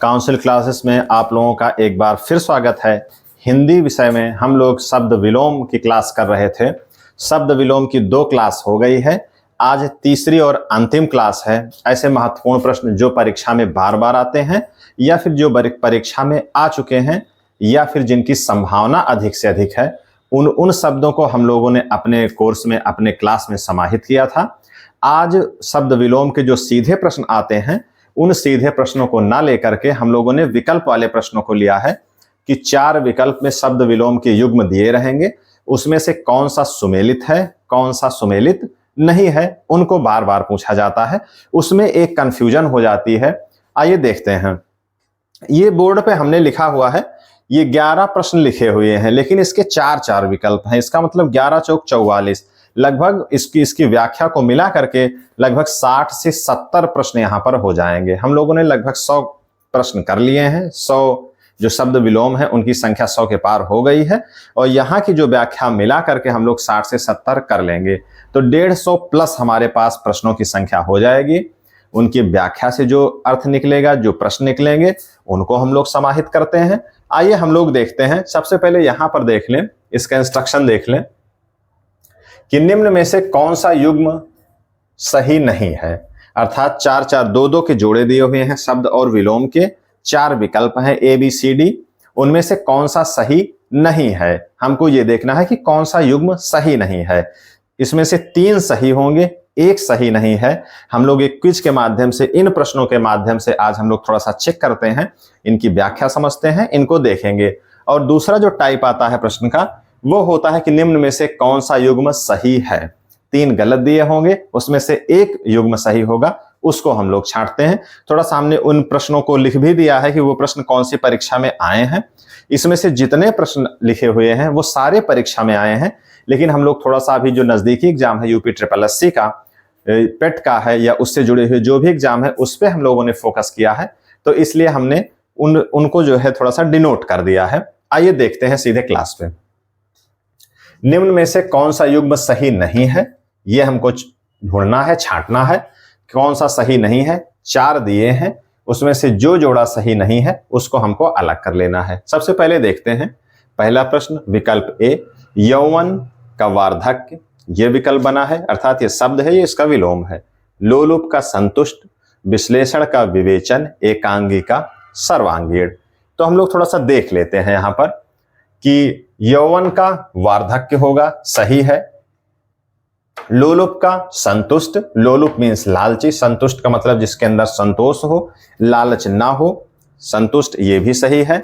Council classes में आप लोगों का एक बार फिर स्वागत है। हिंदी विषय में हम लोग शब्द विलोम की क्लास कर रहे थे। शब्द विलोम की 2 क्लास हो गई है, आज तीसरी और अंतिम क्लास है। ऐसे महत्वपूर्ण प्रश्न जो परीक्षा में बार बार आते हैं या फिर जो परीक्षा में आ चुके हैं या फिर जिनकी संभावना अधिक से अधिक है, उन शब्दों को हम लोगों ने अपने कोर्स में, अपने क्लास में समाहित किया था। आज शब्द विलोम के जो सीधे प्रश्न आते हैं, उन सीधे प्रश्नों को ना लेकर के हम लोगों ने विकल्प वाले प्रश्नों को लिया है कि 4 विकल्प में शब्द विलोम के युग्म दिए रहेंगे, उसमें से कौन सा सुमेलित है, कौन सा सुमेलित नहीं है, उनको बार बार पूछा जाता है। उसमें एक कंफ्यूजन हो जाती है। आइए देखते हैं। ये बोर्ड पे हमने लिखा हुआ है, ये 11 प्रश्न लिखे हुए हैं, लेकिन इसके 4 विकल्प हैं। इसका मतलब 11 चौक 44, लगभग इसकी व्याख्या को मिला करके लगभग 60 से 70 प्रश्न यहाँ पर हो जाएंगे। हम लोगों ने लगभग 100 प्रश्न कर लिए हैं। 100 जो शब्द विलोम है उनकी संख्या 100 के पार हो गई है और यहाँ की जो व्याख्या मिला करके हम लोग 60 से 70 कर लेंगे तो 150 प्लस हमारे पास प्रश्नों की संख्या हो जाएगी। उनकी व्याख्या से जो अर्थ निकलेगा, जो प्रश्न निकलेंगे, उनको हम लोग समाहित करते हैं। आइए हम लोग देखते हैं। सबसे पहले यहाँ पर देख लें, इसका इंस्ट्रक्शन देख लें कि निम्न में से कौन सा युग्म सही नहीं है। अर्थात 4-4 2-2 के जोड़े दिए हुए हैं, शब्द और विलोम के 4 विकल्प हैं ABCD, उनमें से कौन सा सही नहीं है। हमको ये देखना है कि कौन सा युग्म सही नहीं है। इसमें से 3 सही होंगे, 1 सही नहीं है। हम लोग एक क्विज के माध्यम से, इन प्रश्नों के माध्यम से आज हम लोग थोड़ा सा चेक करते हैं, इनकी व्याख्या समझते हैं, इनको देखेंगे। और दूसरा जो टाइप आता है प्रश्न का, वो होता है कि निम्न में से कौन सा युग्म सही है। 3 गलत दिए होंगे, उसमें से 1 युग्म सही होगा, उसको हम लोग छांटते हैं। थोड़ा सामने उन प्रश्नों को लिख भी दिया है कि वो प्रश्न कौन सी परीक्षा में आए हैं। इसमें से जितने प्रश्न लिखे हुए हैं वो सारे परीक्षा में आए हैं, लेकिन हम लोग थोड़ा सा अभी जो नजदीकी एग्जाम है UPSSC का, पेट का है या उससे जुड़े हुए जो भी एग्जाम है, उस पर हम लोगों ने फोकस किया है, तो इसलिए हमने उनको जो है थोड़ा सा डिनोट कर दिया है। आइए देखते हैं सीधे क्लास पे। निम्न में से कौन सा युग्म सही नहीं है, यह हमको ढूंढना है, छांटना है। कौन सा सही नहीं है, 4 दिए हैं, उसमें से जो जोड़ा सही नहीं है उसको हमको अलग कर लेना है। सबसे पहले देखते हैं पहला प्रश्न, विकल्प A, यौवन का वार्धक्य, ये विकल्प बना है, अर्थात ये शब्द है, ये इसका विलोम है। लोलुप का संतुष्ट, विश्लेषण का विवेचन, एकांगी का सर्वांगीण। तो हम लोग थोड़ा सा देख लेते हैं यहां पर कि यौवन का वार्धक्य होगा, सही है। लोलुप का संतुष्ट, लोलुप मीन्स लालची, संतुष्ट का मतलब जिसके अंदर संतोष हो, लालच ना हो, संतुष्ट, ये भी सही है।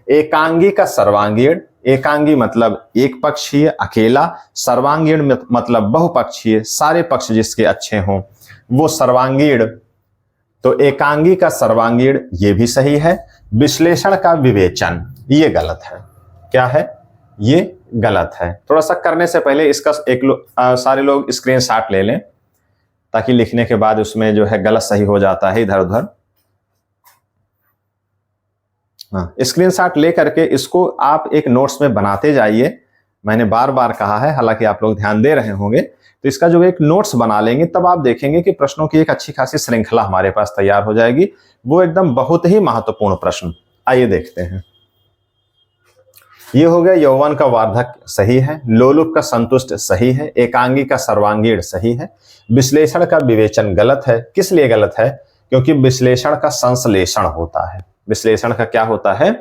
एकांगी का सर्वांगीण, एकांगी मतलब एक पक्षीय, अकेला, सर्वांगीण मतलब बहुपक्षीय, सारे पक्ष जिसके अच्छे हों वो सर्वांगीण। तो एकांगी का सर्वांगीण ये भी सही है। विश्लेषण का विवेचन ये गलत है। क्या है? ये गलत है। थोड़ा सा करने से पहले इसका सारे लोग स्क्रीनशॉट ले लें, ताकि लिखने के बाद उसमें जो है गलत सही हो जाता है इधर उधर। हाँ, स्क्रीनशॉट ले करके इसको आप एक नोट्स में बनाते जाइए। मैंने बार बार कहा है, हालांकि आप लोग ध्यान दे रहे होंगे, तो इसका जो एक नोट्स बना लेंगे तब आप देखेंगे कि प्रश्नों की एक अच्छी खासी श्रृंखला हमारे पास तैयार हो जाएगी। वो एकदम बहुत ही महत्वपूर्ण प्रश्न। आइए देखते हैं। ये हो गया यौवन का वार्धक्य, सही है। लोलुप का संतुष्ट, सही है। एकांगी का सर्वांगीण, सही है। विश्लेषण का विवेचन गलत है। किस लिए गलत है? क्योंकि विश्लेषण का संश्लेषण होता है। विश्लेषण का क्या होता है?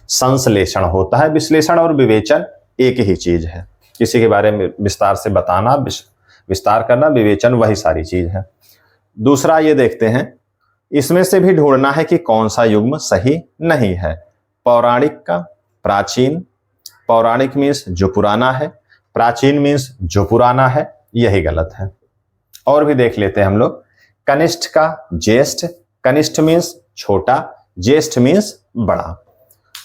संश्लेषण होता है। विश्लेषण और विवेचन एक ही चीज है। किसी के बारे में विस्तार से बताना, विस्तार करना, विवेचन वही सारी चीज है। दूसरा ये देखते हैं, इसमें से भी ढूंढना है कि कौन सा युग्म सही नहीं है। पौराणिक का प्राचीन, पौराणिक मीन्स जो पुराना है, प्राचीन मीन्स जो पुराना है, यही गलत है। और भी देख लेते हैं हम लोग। कनिष्ठ का ज्येष्ठ, कनिष्ठ मीन्स छोटा, ज्येष्ठ मीन्स बड़ा।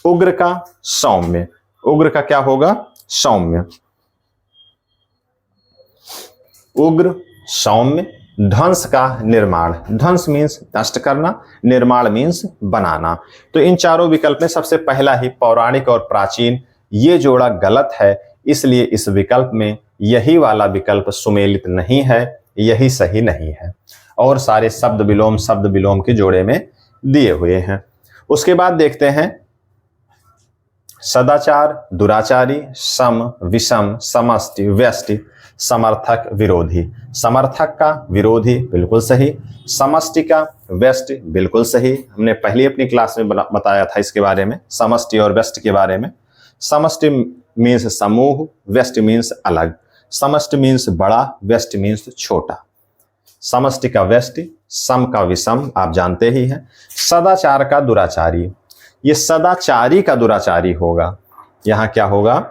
उग्र का सौम्य, उग्र का क्या होगा? सौम्य। उग्र, सौम्य। ध्वंस का निर्माण, ध्वंस मीन्स नष्ट करना, निर्माण मीन्स बनाना। तो इन चारों विकल्प में सबसे पहला ही पौराणिक और प्राचीन, ये जोड़ा गलत है, इसलिए इस विकल्प में यही वाला विकल्प सुमेलित नहीं है, यही सही नहीं है। और सारे शब्द विलोम के जोड़े में दिए हुए हैं। उसके बाद देखते हैं सदाचार, दुराचारी, सम, विषम, समष्टि, व्यष्टि, समर्थक, विरोधी। समर्थक का विरोधी बिल्कुल सही, समष्टि का व्यष्टि बिल्कुल सही। हमने पहले अपनी क्लास में बताया था इसके बारे में, समष्टि और व्यष्टि के बारे में। समष्टि मीन्स समूह, व्यष्टि मीन्स अलग। समष्टि मीन्स बड़ा, व्यष्टि मीन्स छोटा। समष्टि का व्यष्टि, सम का विषम आप जानते ही हैं। सदाचार का दुराचारी, ये सदाचारी का दुराचारी होगा। यहां क्या होगा?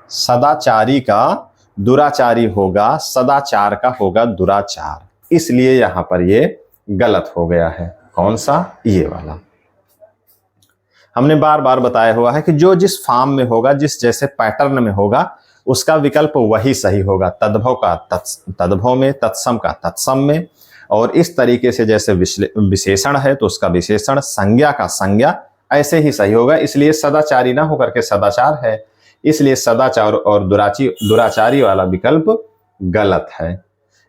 सदाचारी का दुराचारी होगा, सदाचार का होगा दुराचार, इसलिए यहां पर ये गलत हो गया है। कौन सा? ये वाला। हमने बार बार बताया हुआ है कि जो जिस फॉर्म में होगा, जिस जैसे पैटर्न में होगा, उसका विकल्प वही सही होगा। तद्भव का तद्भव में, तत्सम का तत्सम में, और इस तरीके से जैसे विशेषण है तो उसका विशेषण, संज्ञा का संज्ञा, ऐसे ही सही होगा। इसलिए सदाचारी ना होकर के सदाचार है, इसलिए सदाचार और दुराचारी वाला विकल्प गलत है।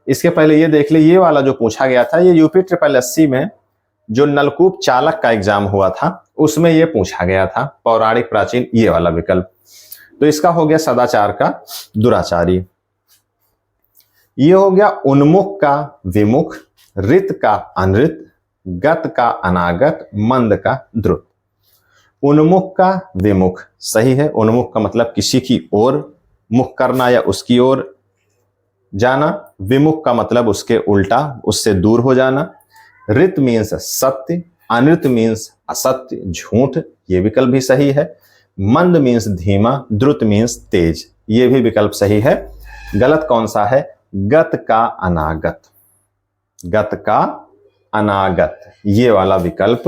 इसके पहले ये देख ले, ये वाला जो पूछा गया था, ये यूपी ट्रिपल एससी में जो नलकूप चालक का एग्जाम हुआ था उसमें ये पूछा गया था, पौराणिक प्राचीन, ये वाला विकल्प। तो इसका हो गया सदाचार का दुराचारी। ये हो गया उन्मुख का विमुख, रित का अनृत, गत का अनागत, मंद का द्रुत। उन्मुख का विमुख सही है। उन्मुख का मतलब किसी की ओर मुख करना या उसकी ओर जाना। विमुख का मतलब उसके उल्टा, उससे दूर हो जाना। रित मीन्स सत्य, अनृत मीन्स असत्य, झूठ, ये विकल्प भी सही है। मंद मीन्स धीमा, द्रुत मीन्स तेज, ये भी विकल्प सही है। गलत कौन सा है? गत का अनागत। गत का अनागत, ये वाला विकल्प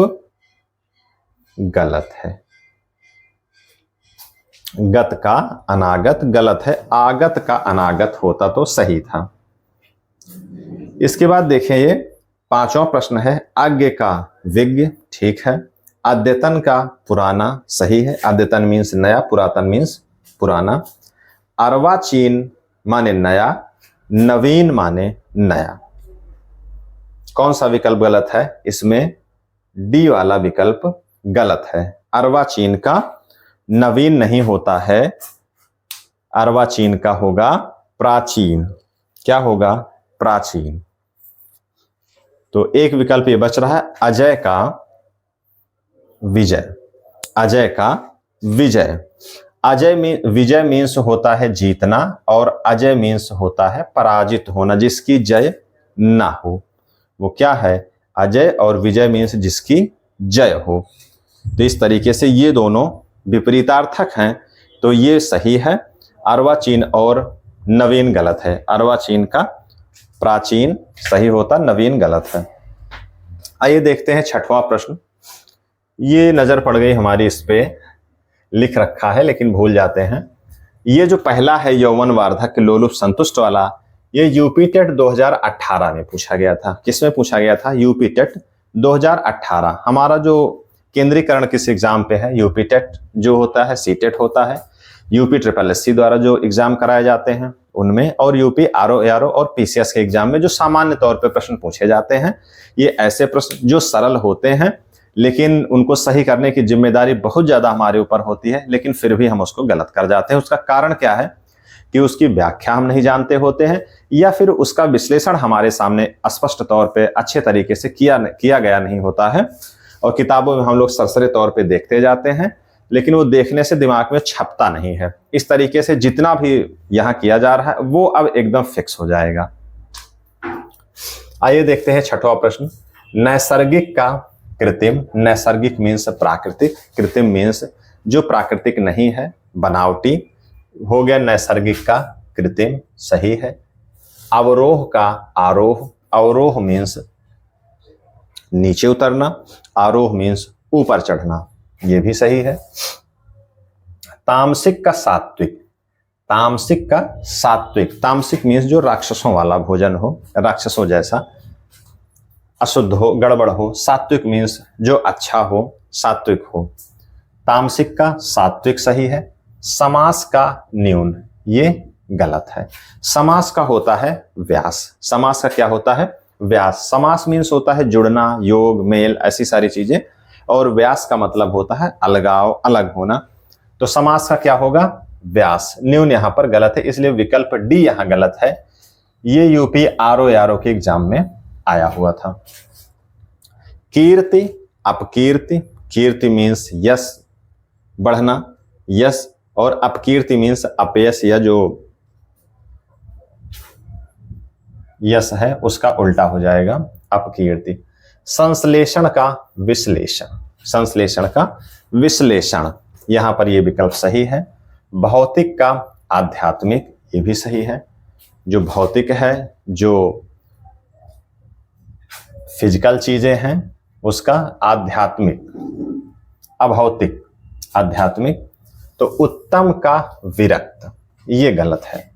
गलत है। गत का अनागत गलत है, आगत का अनागत होता तो सही था। इसके बाद देखें, ये पांचवा प्रश्न है, आज्ञ का विज्ञ, ठीक है। अद्यतन का पुराना, सही है। अद्यतन मीन्स नया, पुरातन मीन्स पुराना। अर्वाचीन माने नया, नवीन माने नया। कौन सा विकल्प गलत है? इसमें डी वाला विकल्प गलत है। अर्वाचीन का नवीन नहीं होता है, अर्वाचीन का होगा प्राचीन। क्या होगा? प्राचीन। तो एक विकल्प ये बच रहा है, अजय का विजय। अजय का विजय। विजय मीन्स होता है जीतना, और अजय मीन्स होता है पराजित होना, जिसकी जय ना हो। वो क्या है? अजय, और विजय मीन्स जिसकी जय हो। तो इस तरीके से ये दोनों विपरीतार्थक हैं, तो ये सही है। अर्वाचीन और नवीन गलत है। अर्वाचीन का प्राचीन सही होता, नवीन गलत है। आइए देखते हैं छठवां प्रश्न। ये नजर पड़ गई हमारी, इस पे लिख रखा है लेकिन भूल जाते हैं। ये जो पहला है यौवन वार्धक्य लोलुप संतुष्ट वाला, ये यूपी टेट 2018 में पूछा गया था। किसमें पूछा गया था? UP TET 2018। हमारा जो केंद्रीकरण किस एग्जाम पे है? यूपी टेट जो होता है, सी टेट होता है, यूपी ट्रिपल एससी द्वारा जो एग्जाम कराए जाते हैं उनमें, और यूपी आरओ एआरओ और पीसीएस के एग्जाम में जो सामान्य तौर पे प्रश्न पूछे जाते हैं। ये ऐसे प्रश्न जो सरल होते हैं, लेकिन उनको सही करने की जिम्मेदारी बहुत ज्यादा हमारे ऊपर होती है, लेकिन फिर भी हम उसको गलत कर जाते हैं। उसका कारण क्या है? कि उसकी व्याख्या हम नहीं जानते होते हैं, या फिर उसका विश्लेषण हमारे सामने स्पष्ट तौर पे अच्छे तरीके से किया गया नहीं होता है, और किताबों में हम लोग सरसरे तौर पे देखते जाते हैं, लेकिन वो देखने से दिमाग में छपता नहीं है। इस तरीके से जितना भी यहाँ किया जा रहा है वो अब एकदम फिक्स हो जाएगा। आइए देखते हैं छठवां प्रश्न। नैसर्गिक का कृत्रिम। नैसर्गिक मीन्स प्राकृतिक, कृत्रिम मीन्स जो प्राकृतिक नहीं है, बनावटी। हो गया नैसर्गिक का कृत्रिम, सही है। अवरोह का आरोह। अवरोह मीन्स नीचे उतरना, आरोह मीन्स ऊपर चढ़ना, ये भी सही है। तामसिक का सात्विक। तामसिक का सात्विक। तामसिक मीन्स जो राक्षसों वाला भोजन हो, राक्षसों जैसा, अशुद्ध हो, गड़बड़ हो। सात्विक मीन्स जो अच्छा हो, सात्विक हो। तामसिक का सात्विक सही है। समास का न्यून, ये गलत है। समास का होता है व्यास। समास का क्या होता है? व्यास। समास मीन्स होता है जुड़ना, योग, मेल, ऐसी सारी चीजें, और व्यास का मतलब होता है अलगाव, अलग होना। तो समास का क्या होगा? व्यास। न्यून यहां पर गलत है, इसलिए विकल्प डी यहां गलत है। ये यूपी आरओ के एग्जाम में आया हुआ था। कीर्ति, अपकीर्ति। कीर्ति मीन्स यश, बढ़ना, यश, और अपकीर्ति मीन्स अपयश या जो यश है उसका उल्टा हो जाएगा अपकीर्ति। संश्लेषण का विश्लेषण, संश्लेषण का विश्लेषण, यहां पर यह विकल्प सही है। भौतिक का आध्यात्मिक, ये भी सही है। जो भौतिक है, जो फिजिकल चीजें हैं, उसका आध्यात्मिक, अभौतिक, आध्यात्मिक। तो उत्तम का विरक्त, ये गलत है।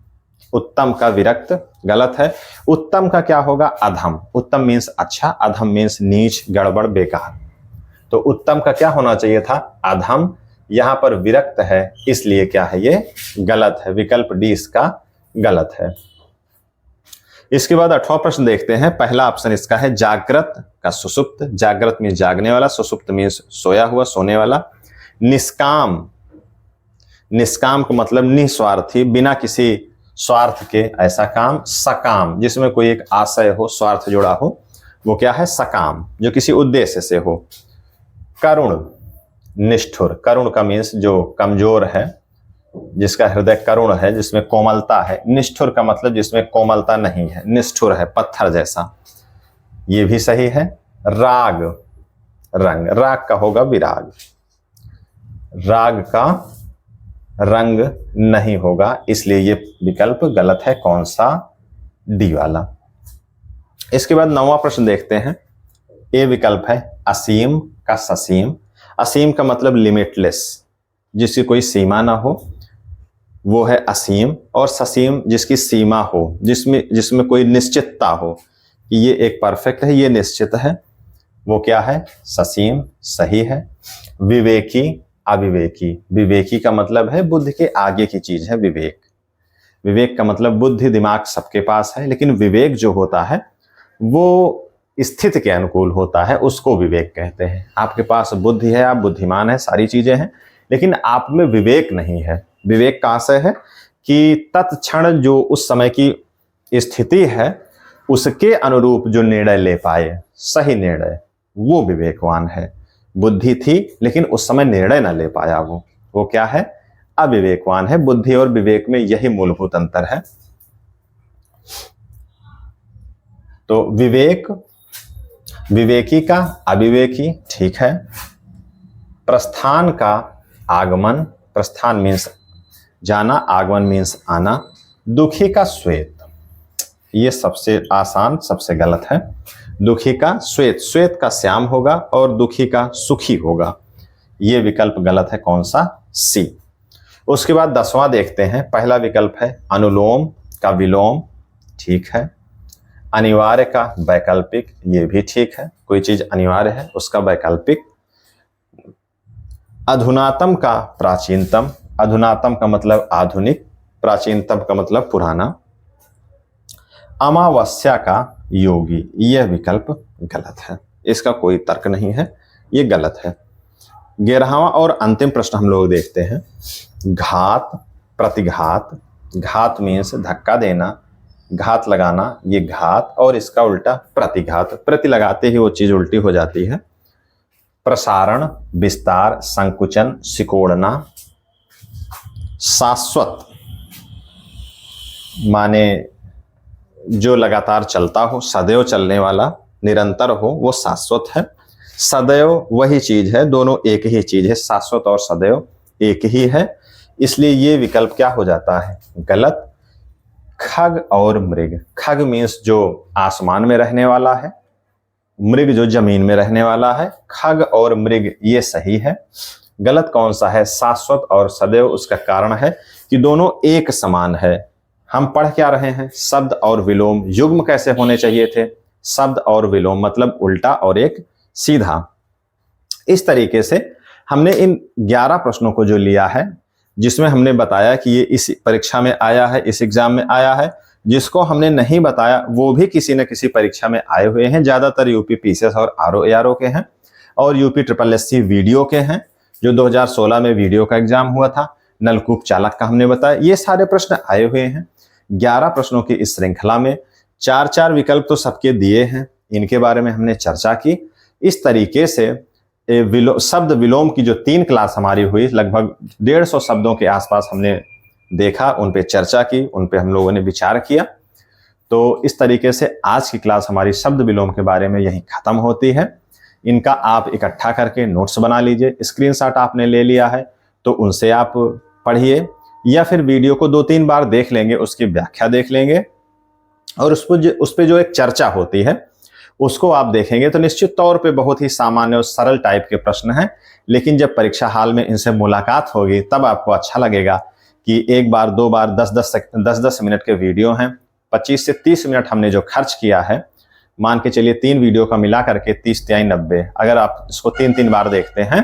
उत्तम का विरक्त गलत है। उत्तम का क्या होगा? अधम। उत्तम मीन्स अच्छा, अधम मीन्स नीच, गड़बड़, बेकार। तो उत्तम का क्या होना चाहिए था? अधम। यहां पर विरक्त है, इसलिए क्या है? ये गलत है। विकल्प डी इसका गलत है। इसके बाद 8वां प्रश्न देखते हैं। पहला ऑप्शन इसका है जागृत का सुषुप्त। जागृत मीन्स जागने वाला, सुषुप्त मीन्स सोया हुआ, सोने वाला। निष्काम, निष्काम का मतलब निस्वार्थी, बिना किसी स्वार्थ के ऐसा काम। सकाम, जिसमें कोई एक आशय हो, स्वार्थ जुड़ा हो, वो क्या है? सकाम, जो किसी उद्देश्य से हो। करुण, निष्ठुर। करुण का मीन्स जो कमजोर है, जिसका हृदय करुण है, जिसमें कोमलता है। निष्ठुर का मतलब जिसमें कोमलता नहीं है, निष्ठुर है, पत्थर जैसा। ये भी सही है। राग, रंग। राग का होगा विराग। राग का रंग नहीं होगा, इसलिए ये विकल्प गलत है। कौन सा? डी वाला। इसके बाद 9वां प्रश्न देखते हैं। ए विकल्प है असीम का ससीम। असीम का मतलब लिमिटलेस, जिसकी कोई सीमा ना हो, वो है असीम। और ससीम जिसकी सीमा हो, जिसमें कोई निश्चितता हो कि ये एक परफेक्ट है, ये निश्चित है, वो क्या है? ससीम। सही है। विवेकी, अविवेकी। विवेकी का मतलब है बुद्धि के आगे की चीज है विवेक। विवेक का मतलब बुद्धि, दिमाग सबके पास है, लेकिन विवेक जो होता है वो स्थिति के अनुकूल होता है, उसको विवेक कहते हैं। आपके पास बुद्धि है, आप बुद्धिमान है, सारी चीजें हैं, लेकिन आप में विवेक नहीं है। विवेक कहां से है? कि तत्क्षण जो उस समय की स्थिति है, उसके अनुरूप जो निर्णय ले पाए, सही निर्णय, वो विवेकवान है। बुद्धि थी लेकिन उस समय निर्णय ना ले पाया, वो क्या है? अविवेकवान है। बुद्धि और विवेक में यही मूलभूत अंतर है। तो विवेक, विवेकी का अविवेकी, ठीक है। प्रस्थान का आगमन। प्रस्थान मीन्स जाना, आगमन मीन्स आना। दुखी का श्वेत, ये सबसे आसान, सबसे गलत है। दुखी का श्वेत, श्वेत का श्याम होगा और दुखी का सुखी होगा। ये विकल्प गलत है। कौन सा? सी। उसके बाद 10वां देखते हैं। पहला विकल्प है अनुलोम का विलोम, ठीक है। अनिवार्य का वैकल्पिक, ये भी ठीक है। कोई चीज अनिवार्य है, उसका वैकल्पिक। अधुनातम का प्राचीनतम। अधुनातम का मतलब आधुनिक, प्राचीनतम का मतलब पुराना। अमावस्या का योगी, यह विकल्प गलत है। इसका कोई तर्क नहीं है, यह गलत है। 11वां और अंतिम प्रश्न हम लोग देखते हैं। घात, प्रतिघात। घात मीन्स धक्का देना, घात लगाना, ये घात, और इसका उल्टा प्रतिघात। प्रति लगाते ही वो चीज उल्टी हो जाती है। प्रसारण, विस्तार, संकुचन, सिकोड़ना। शाश्वत माने जो लगातार चलता हो, सदैव चलने वाला, निरंतर हो, वो शाश्वत है। सदैव वही चीज है, दोनों एक ही चीज है। शाश्वत और सदैव एक ही है, इसलिए ये विकल्प क्या हो जाता है? गलत। खग और मृग। खग मीन्स जो आसमान में रहने वाला है, मृग जो जमीन में रहने वाला है। खग और मृग ये सही है। गलत कौन सा है? शाश्वत और सदैव। उसका कारण है कि दोनों एक समान है। हम पढ़ क्या रहे हैं? शब्द और विलोम युग्म कैसे होने चाहिए थे? शब्द और विलोम मतलब उल्टा और एक सीधा। इस तरीके से हमने इन 11 प्रश्नों को जो लिया है, जिसमें हमने बताया कि ये इस परीक्षा में आया है, इस एग्जाम में आया है। जिसको हमने नहीं बताया वो भी किसी न किसी परीक्षा में आए हुए हैं। ज्यादातर यूपी पीसीएस और आरओ एआरओ के हैं। और यूपी ट्रिपल एससी वीडियो के हैं जो 2016 में वीडियो का एग्जाम हुआ था। नलकूप चालक का हमने बताया। ये सारे प्रश्न आए हुए हैं 11 प्रश्नों की इस श्रृंखला में। 4-4 विकल्प तो सबके दिए हैं, इनके बारे में हमने चर्चा की। इस तरीके से शब्द विलोम की जो 3 क्लास हमारी हुई, लगभग 150 शब्दों के आसपास हमने देखा, उन पे चर्चा की, उन पे हम लोगों ने विचार किया। तो इस तरीके से आज की क्लास हमारी शब्द विलोम के बारे में यहीं खत्म होती है। इनका आप इकट्ठा करके नोट्स बना लीजिए। स्क्रीनशॉट आपने ले लिया है तो उनसे आप पढ़िए, या फिर वीडियो को 2-3 बार देख लेंगे, उसकी व्याख्या देख लेंगे और उस पे जो एक चर्चा होती है उसको आप देखेंगे तो निश्चित तौर पे बहुत ही सामान्य और सरल टाइप के प्रश्न हैं। लेकिन जब परीक्षा हाल में इनसे मुलाकात होगी तब आपको अच्छा लगेगा कि एक बार 2 बार 10-10 मिनट के वीडियो हैं। 25 से 30 मिनट हमने जो खर्च किया है, मान के चलिए 3 वीडियो का मिला करके 30-90, अगर आप इसको 3-3 बार देखते हैं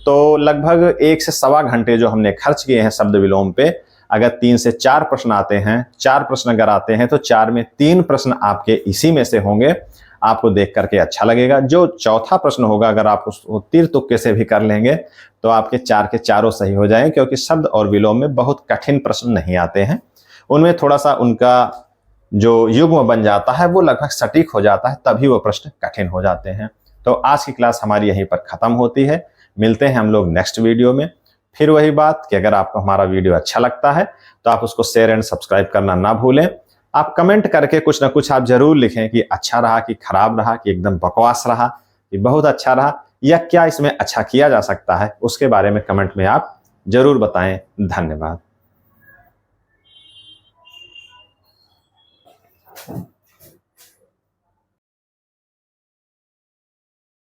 तो लगभग 1 से सवा घंटे जो हमने खर्च किए हैं शब्द विलोम पे, अगर 3 से 4 प्रश्न आते हैं, 4 प्रश्न अगर आते हैं तो 4 में 3 प्रश्न आपके इसी में से होंगे। आपको देख करके अच्छा लगेगा। जो चौथा प्रश्न होगा अगर आप उसको तीर तुक्के से भी कर लेंगे तो आपके 4 के चारों सही हो जाएंगे, क्योंकि शब्द और विलोम में बहुत कठिन प्रश्न नहीं आते हैं। उनमें थोड़ा सा उनका जो युग्म बन जाता है वो लगभग सटीक हो जाता है, तभी वो प्रश्न कठिन हो जाते हैं। तो आज की क्लास हमारी यहीं पर खत्म होती है। मिलते हैं हम लोग नेक्स्ट वीडियो में। फिर वही बात कि अगर आपको हमारा वीडियो अच्छा लगता है तो आप उसको शेयर एंड सब्सक्राइब करना ना भूलें। आप कमेंट करके कुछ ना कुछ आप जरूर लिखें कि अच्छा रहा, कि खराब रहा, कि एकदम बकवास रहा, कि बहुत अच्छा रहा, या क्या इसमें अच्छा किया जा सकता है, उसके बारे में कमेंट में आप जरूर बताएं। धन्यवाद।